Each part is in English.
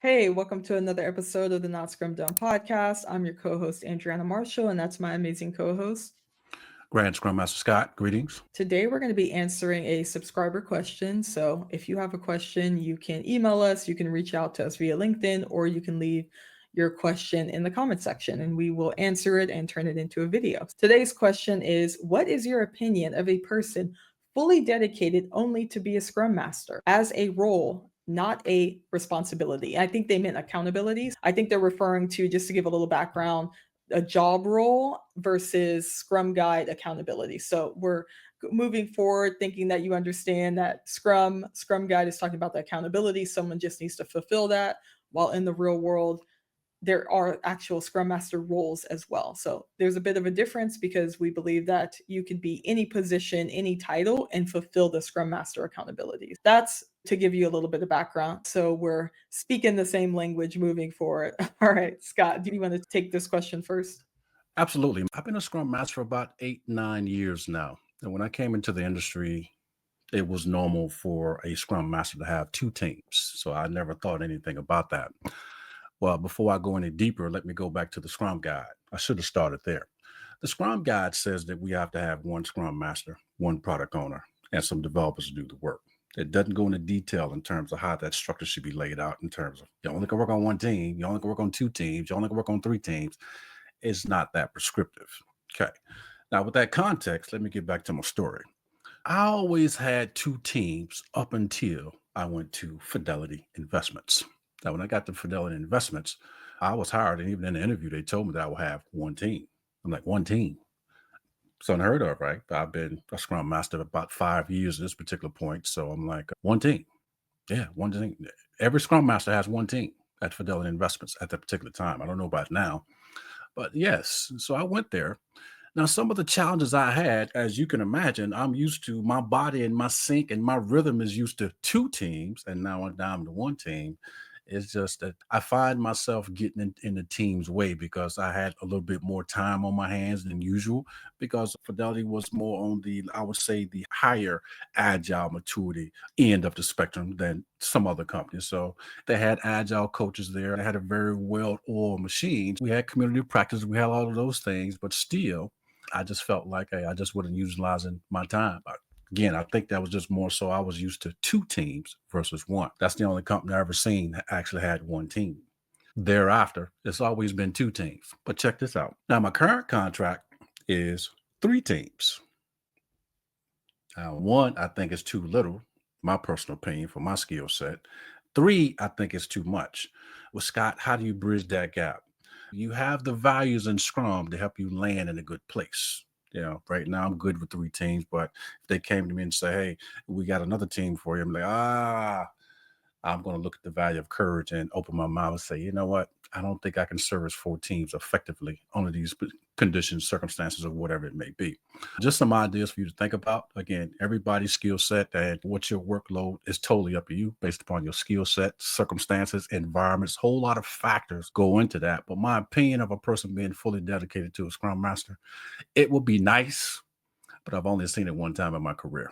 Hey, welcome to another episode of the Not Scrum Done podcast. I'm your co-host, Andreanna Marshall, and that's my amazing co-host. Grand Scrum Master Scott, greetings. Today, we're going to be answering a subscriber question. So if you have a question, you can email us, you can reach out to us via LinkedIn, or you can leave your question in the comment section and we will answer it and turn it into a video. Today's question is, what is your opinion of a person fully dedicated only to be a Scrum Master as a role, not a responsibility? I think they meant accountabilities. I think they're referring to, just to give a little background, a job role versus Scrum Guide accountability. So we're moving forward thinking that you understand that Scrum Guide is talking about the accountability. Someone just needs to fulfill that, while in the real world there are actual Scrum Master roles as well. So there's a bit of a difference because we believe that you could be any position, any title, and fulfill the Scrum Master accountabilities. That's to give you a little bit of background. So we're speaking the same language moving forward. All right, Scott, do you want to take this question first? Absolutely. I've been a Scrum Master for about 8, 9 years now. And when I came into the industry, it was normal for a Scrum Master to have two teams. So I never thought anything about that. Well, before I go any deeper, let me go back to the Scrum Guide. I should have started there. The Scrum Guide says that we have to have one Scrum Master, one product owner, and some developers to do the work. It doesn't go into detail in terms of how that structure should be laid out in terms of you only can work on one team, you only can work on two teams, you only can work on three teams. It's not that prescriptive. Okay. Now, with that context, let me get back to my story. I always had two teams up until I went to Fidelity Investments. Now, when I got to Fidelity Investments, I was hired, and even in the interview, they told me that I would have one team. I'm like, one team? It's unheard of, right? I've been a Scrum Master about 5 years at this particular point. So I'm like, one team. Yeah, one team. Every Scrum Master has one team at Fidelity Investments at that particular time. I don't know about now, but yes. So I went there. Now, some of the challenges I had, as you can imagine, I'm used to my body and my sync and my rhythm is used to two teams, and now I'm down to one team. It's just that I find myself getting in the team's way because I had a little bit more time on my hands than usual because Fidelity was more on the, I would say, the higher agile maturity end of the spectrum than some other companies. So they had agile coaches there. They had a very well-oiled machine. We had community practice. We had all of those things, but still, I just felt like, hey, I just wasn't utilizing my time. Again, I think that was just more so I was used to two teams versus one. That's the only company I ever seen that actually had one team. Thereafter, it's always been two teams. But check this out. Now, my current contract is three teams. One, I think is too little, my personal opinion for my skill set. Three, I think is too much. Well, Scott, how do you bridge that gap? You have the values in Scrum to help you land in a good place. Right now I'm good with three teams, but if they came to me and say, hey, we got another team for you, I'm like, I'm going to look at the value of courage and open my mouth and say, you know what? I don't think I can service four teams effectively under these conditions, circumstances, or whatever it may be. Just some ideas for you to think about. Again, everybody's skill set and what your workload is totally up to you based upon your skill set, circumstances, environments. Whole lot of factors go into that. But my opinion of a person being fully dedicated to a Scrum Master, it would be nice, but I've only seen it one time in my career.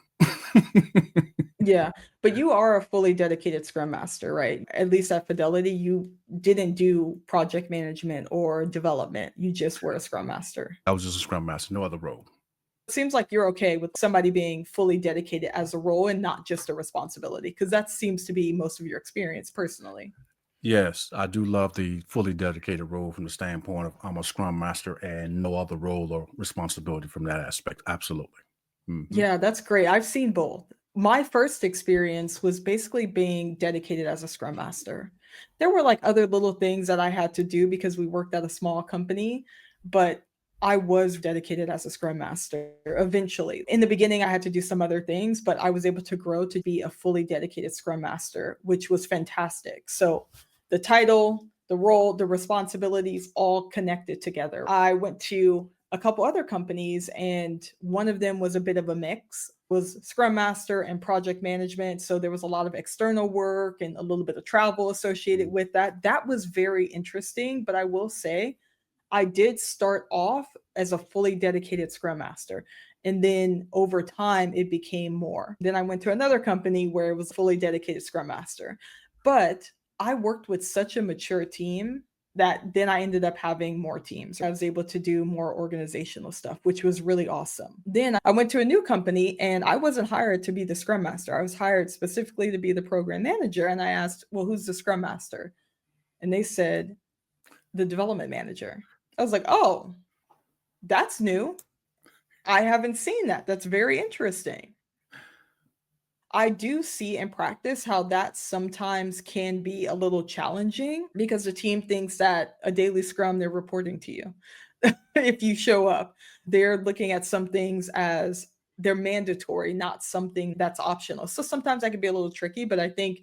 Yeah, but you are a fully dedicated Scrum Master, right? At least at Fidelity, you didn't do project management or development. You just were a Scrum Master. I was just a Scrum Master, no other role. It seems like you're okay with somebody being fully dedicated as a role and not just a responsibility, because that seems to be most of your experience personally. Yes, I do love the fully dedicated role from the standpoint of I'm a Scrum Master and no other role or responsibility from that aspect. Absolutely. Yeah, that's great. I've seen both. My first experience was basically being dedicated as a Scrum Master. There were like other little things that I had to do because we worked at a small company, but I was dedicated as a Scrum Master eventually. In the beginning, I had to do some other things, but I was able to grow to be a fully dedicated Scrum Master, which was fantastic. So the title, the role, the responsibilities all connected together. I went to a couple other companies and one of them was a bit of a mix, was Scrum Master and project management. So there was a lot of external work and a little bit of travel associated with that. That was very interesting, but I will say I did start off as a fully dedicated Scrum Master. And then over time, it became more. Then I went to another company where it was fully dedicated Scrum Master. But I worked with such a mature team that then I ended up having more teams. I was able to do more organizational stuff, which was really awesome. Then I went to a new company and I wasn't hired to be the scrum master. I was hired specifically to be the program manager. And I asked, well, who's the scrum master? And they said, the development manager. I was like, oh, that's new. I haven't seen that. That's very interesting. I do see in practice how that sometimes can be a little challenging because the team thinks that a daily scrum, they're reporting to you. If you show up, they're looking at some things as they're mandatory, not something that's optional. So sometimes that can be a little tricky, but I think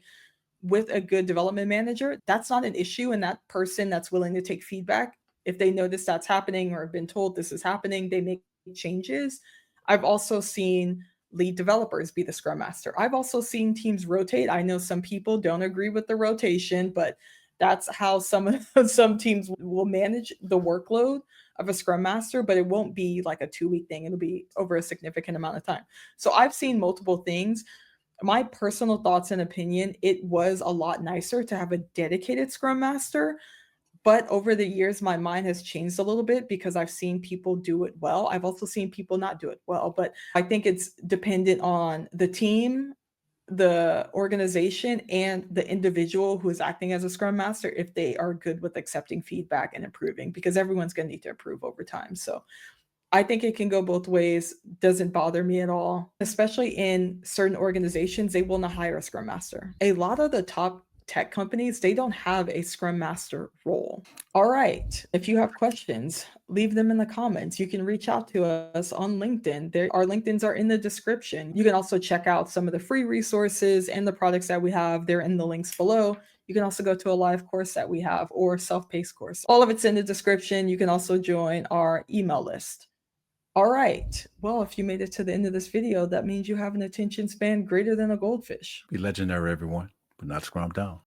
with a good development manager, that's not an issue. And that person that's willing to take feedback, if they notice that's happening or have been told this is happening, they make changes. I've also seen lead developers be the scrum master. I've also seen teams rotate. I know some people don't agree with the rotation, but that's how some teams will manage the workload of a scrum master, but it won't be like a 2-week thing. It'll be over a significant amount of time. So I've seen multiple things. My personal thoughts and opinion, it was a lot nicer to have a dedicated scrum master, but over the years my mind has changed a little bit because I've seen people do it well. I've also seen people not do it well, but I think it's dependent on the team, the organization, and the individual who is acting as a scrum master if they are good with accepting feedback and improving, because everyone's going to need to improve over time. So I think it can go both ways. Doesn't bother me at all. Especially in certain organizations, they will not hire a scrum master. A lot of the top tech companies, they don't have a scrum master role. All right. If you have questions, leave them in the comments. You can reach out to us on LinkedIn. Our LinkedIns are in the description. You can also check out some of the free resources and the products that we have. They're in the links below. You can also go to a live course that we have or self-paced course. All of it's in the description. You can also join our email list. All right. Well, if you made it to the end of this video, that means you have an attention span greater than a goldfish. Be legendary, everyone, but not scrum down.